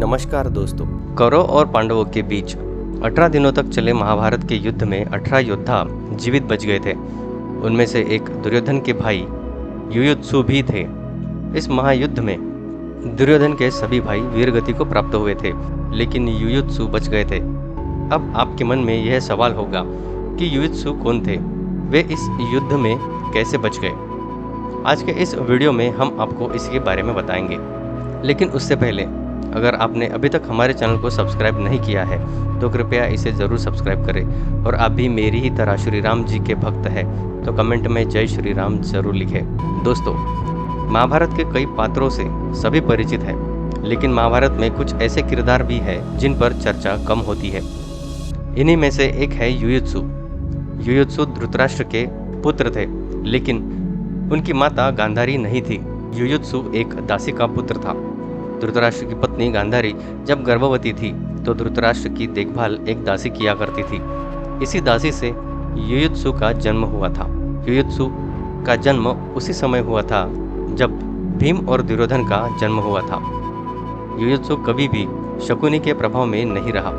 नमस्कार दोस्तों। कौरव और पांडवों के बीच 18 दिनों तक चले महाभारत के युद्ध में 18 योद्धा जीवित बच गए थे। उनमें से एक दुर्योधन के भाई युयुत्सु भी थे। इस महायुद्ध में दुर्योधन के सभी भाई वीरगति को प्राप्त हुए थे, लेकिन युयुत्सु बच गए थे। अब आपके मन में यह सवाल होगा कि युयुत्सु कौन थे, वे इस युद्ध में कैसे बच गए। आज के इस वीडियो में हम आपको इसके बारे में बताएंगे, लेकिन उससे पहले अगर आपने अभी तक हमारे चैनल को सब्सक्राइब नहीं किया है तो कृपया इसे ज़रूर सब्सक्राइब करें, और आप भी मेरी ही तरह श्री राम जी के भक्त हैं तो कमेंट में जय श्री राम जरूर लिखें। दोस्तों, महाभारत के कई पात्रों से सभी परिचित हैं, लेकिन महाभारत में कुछ ऐसे किरदार भी हैं जिन पर चर्चा कम होती है। इन्हीं में से एक है युयुत्सु। युयुत्सु धृतराष्ट्र के पुत्र थे, लेकिन उनकी माता गांधारी नहीं थी। युयुत्सु एक दासी का पुत्र था। धृतराष्ट्र की पत्नी गांधारी जब गर्भवती थी तो धृतराष्ट्र की देखभाल एक दासी किया करती थी। इसी दासी से युयुत्सु का जन्म हुआ था। युयुत्सु का जन्म उसी समय हुआ था जब भीम और दुर्योधन का जन्म हुआ था। युयुत्सु कभी भी शकुनी के प्रभाव में नहीं रहा।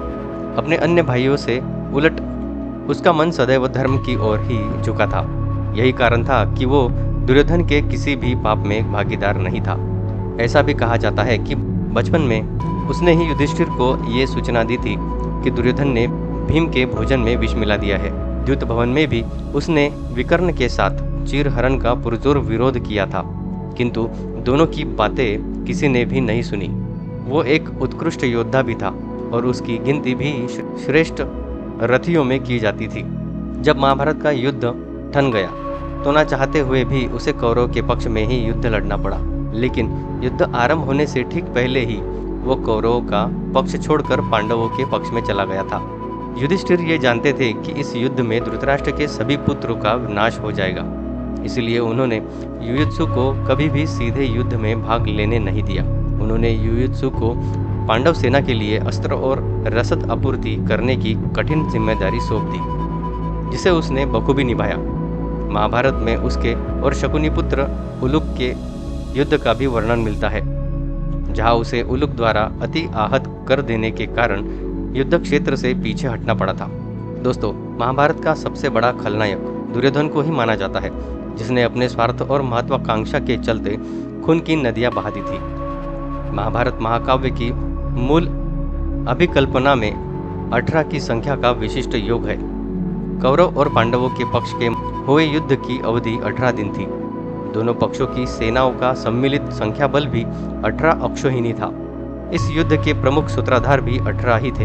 अपने अन्य भाइयों से उलट उसका मन सदैव धर्म की ओर ही झुका था। यही कारण था कि वो दुर्योधन के किसी भी पाप में भागीदार नहीं था। ऐसा भी कहा जाता है कि बचपन में उसने ही युधिष्ठिर को ये सूचना दी थी कि दुर्योधन ने भीम के भोजन में विष मिला दिया है। द्यूत भवन में भी उसने विकर्ण के साथ चीरहरण का पुरजोर विरोध किया था, किंतु दोनों की बातें किसी ने भी नहीं सुनी। वो एक उत्कृष्ट योद्धा भी था और उसकी गिनती भी श्रेष्ठ रथियों में की जाती थी। जब महाभारत का युद्ध ठन गया तो ना चाहते हुए भी उसे कौरव के पक्ष में ही युद्ध लड़ना पड़ा, लेकिन युद्ध आरंभ होने से ठीक पहले ही वो कौरवों का पक्ष छोड़कर पांडवों के पक्ष में चला गया था। युधिष्ठिर ये जानते थे कि इस युद्ध में धृतराष्ट्र के सभी पुत्रों का नाश हो जाएगा, इसलिए उन्होंने युयुत्सु को कभी भी सीधे युद्ध में भाग लेने नहीं दिया। उन्होंने युयुत्सु को पांडव सेना के लिए अस्त्र और रसद आपूर्ति करने की कठिन जिम्मेदारी सौंप दी, जिसे उसने बखूबी निभाया। महाभारत में उसके और शकुनी पुत्र उलुक के युद्ध का भी वर्णन मिलता है, जहां उसे उलुक द्वारा अति आहत कर देने के कारण युद्ध क्षेत्र से पीछे हटना पड़ा था। दोस्तों, महाभारत का सबसे बड़ा खलनायक दुर्योधन को ही माना जाता है, जिसने अपने स्वार्थ और महत्वाकांक्षा के चलते खून की नदियां बहा दी थी। महाभारत महाकाव्य की मूल अभिकल्पना में 18 की संख्या का विशिष्ट योग है। कौरव और पांडवों के पक्ष के हुए युद्ध की अवधि 18 दिन थी। दोनों पक्षों की सेनाओं का सम्मिलित संख्या बल भी 18 अक्षोहिणी था। इस युद्ध के प्रमुख सूत्रधार भी 18 ही थे।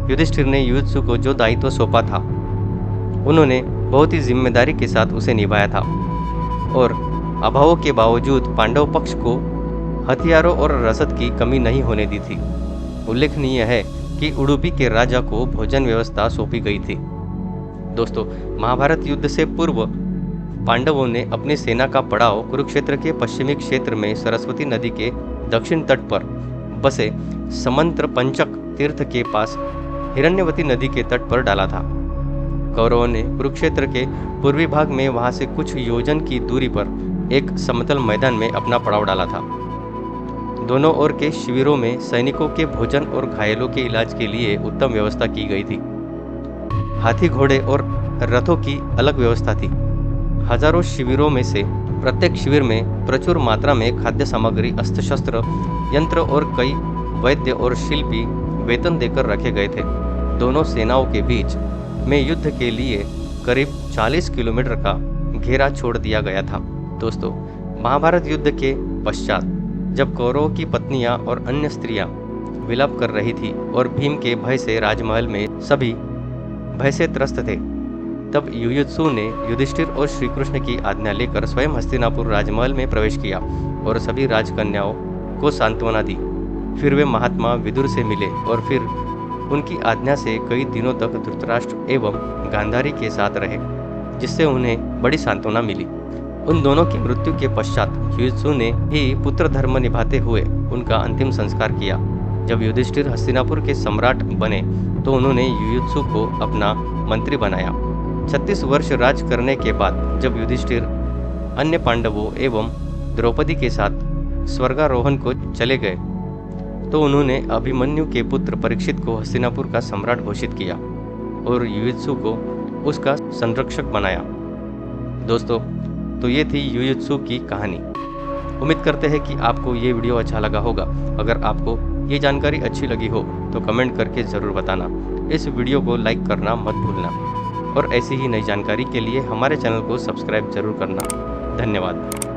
युधिष्ठिर ने युयुत्सु को जो दायित्व सौंपा था, उन्होंने बहुत ही जिम्मेदारी के साथ उसे निभाया था, और अभावों के बावजूद पांडव पक्ष को हथियारों और रसद की कमी नहीं होने दी थी। उल्लेखनीय है कि उडुपी के राजा को भोजन व्यवस्था सौंपी गई थी। दोस्तों, महाभारत युद्ध से पूर्व पांडवों ने अपनी सेना का पड़ाव कुरुक्षेत्र के पश्चिमी क्षेत्र में सरस्वती नदी के दक्षिण तट पर बसे समंत्र पंचक तीर्थ के पास हिरण्यवती नदी के तट पर डाला था। कौरवों ने कुरुक्षेत्र के पूर्वी भाग में वहां से कुछ योजन की दूरी पर एक समतल मैदान में अपना पड़ाव डाला था। दोनों ओर के शिविरों में सैनिकों के भोजन और घायलों के इलाज के लिए उत्तम व्यवस्था की गई थी। हाथी, घोड़े और रथों की अलग व्यवस्था थी। हजारों शिविरों में से प्रत्येक शिविर में प्रचुर मात्रा में खाद्य सामग्री, अस्त्र शस्त्र, यंत्र और कई वैद्य और शिल्पी वेतन देकर रखे गए थे। दोनों सेनाओं के बीच में युद्ध के लिए करीब 40 किलोमीटर का घेरा छोड़ दिया गया था। दोस्तों, महाभारत युद्ध के पश्चात जब कौरवों की पत्नियां और अन्य स्त्रियां विलाप कर रही थी और भीम के भय से राजमहल में सभी भय से त्रस्त थे, तब युयुत्सु ने युधिष्ठिर और श्रीकृष्ण की आज्ञा लेकर स्वयं हस्तिनापुर राजमहल में प्रवेश किया और सभी राजकन्याओं को सांत्वना दी। फिर वे महात्मा विदुर से मिले और फिर उनकी आज्ञा से कई दिनों तक धृतराष्ट्र एवं गांधारी के साथ रहे, जिससे उन्हें बड़ी सांत्वना मिली। उन दोनों की मृत्यु के पश्चात युयुत्सु ने ही पुत्र धर्म निभाते हुए उनका अंतिम संस्कार किया। जब युधिष्ठिर हस्तिनापुर के सम्राट बने तो उन्होंने युयुत्सु को अपना मंत्री बनाया। 36 वर्ष राज करने के बाद जब युधिष्ठिर अन्य पांडवों एवं द्रौपदी के साथ स्वर्गारोहण को चले गए तो उन्होंने अभिमन्यु के पुत्र परीक्षित को हस्तिनापुर का सम्राट घोषित किया और युयुत्सु को उसका संरक्षक बनाया। दोस्तों, तो ये थी युयुत्सु की कहानी। उम्मीद करते हैं कि आपको ये वीडियो अच्छा लगा होगा। अगर आपको ये जानकारी अच्छी लगी हो तो कमेंट करके ज़रूर बताना। इस वीडियो को लाइक करना मत भूलना और ऐसी ही नई जानकारी के लिए हमारे चैनल को सब्सक्राइब जरूर करना। धन्यवाद।